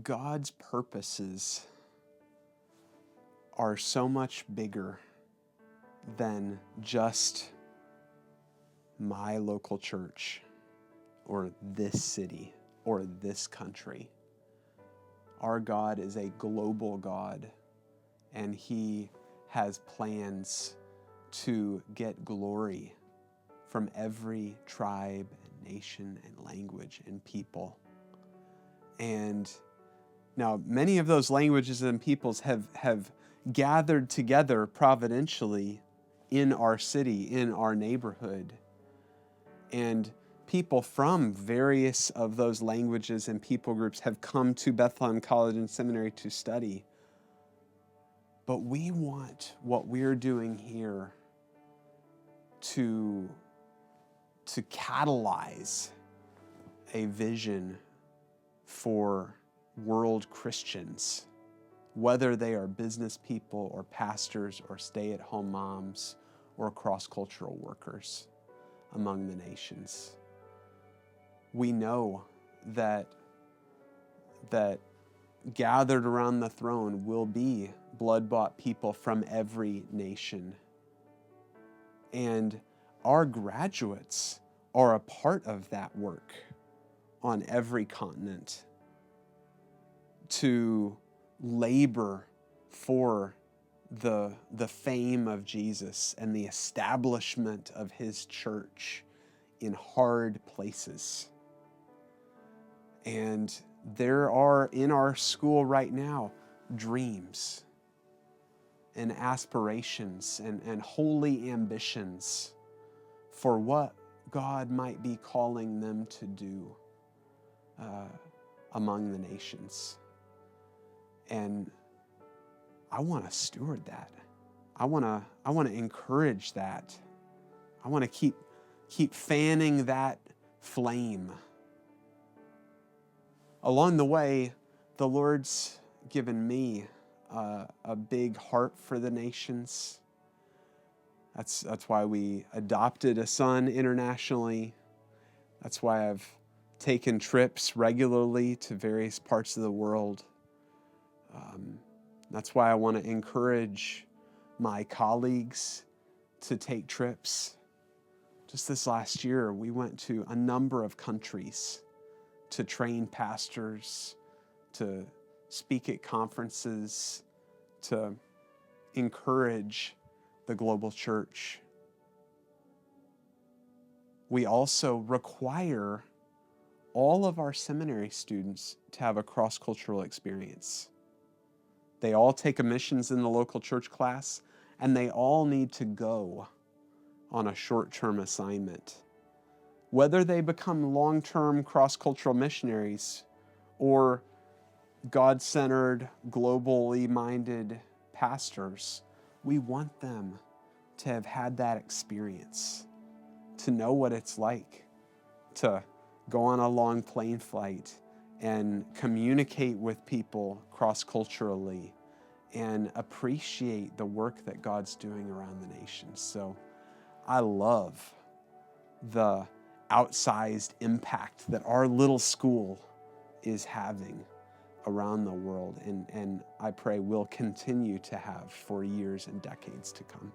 God's purposes are so much bigger than just my local church or this city or this country. Our God is a global God, and He has plans to get glory from every tribe and nation and language and people. And now many of those languages and peoples have gathered together providentially in our city, in our neighborhood. And people from various of those languages and people groups have come to Bethlehem College and Seminary to study. But we want what we're doing here to catalyze a vision for world Christians, whether they are business people or pastors or stay-at-home moms or cross-cultural workers among the nations. We know that gathered around the throne will be blood-bought people from every nation. And our graduates are a part of that work on every continent to labor for the fame of Jesus and the establishment of His church in hard places. And there are in our school right now dreams and aspirations and holy ambitions for what God might be calling them to do among the nations. And I want to steward that. I want to encourage that. I want to keep fanning that flame. Along the way, the Lord's given me a big heart for the nations. That's why we adopted a son internationally. That's why I've taken trips regularly to various parts of the world. That's why I want to encourage my colleagues to take trips. Just this last year, we went to a number of countries to train pastors, to speak at conferences, to encourage the global church. We also require all of our seminary students to have a cross-cultural experience. They all take a missions in the local church class, and they all need to go on a short-term assignment. Whether they become long-term cross-cultural missionaries or God-centered, globally minded pastors, we want them to have had that experience, to know what it's like to go on a long plane flight and communicate with people cross-culturally and appreciate the work that God's doing around the nations. So I love the outsized impact that our little school is having around the world, and I pray will continue to have for years and decades to come.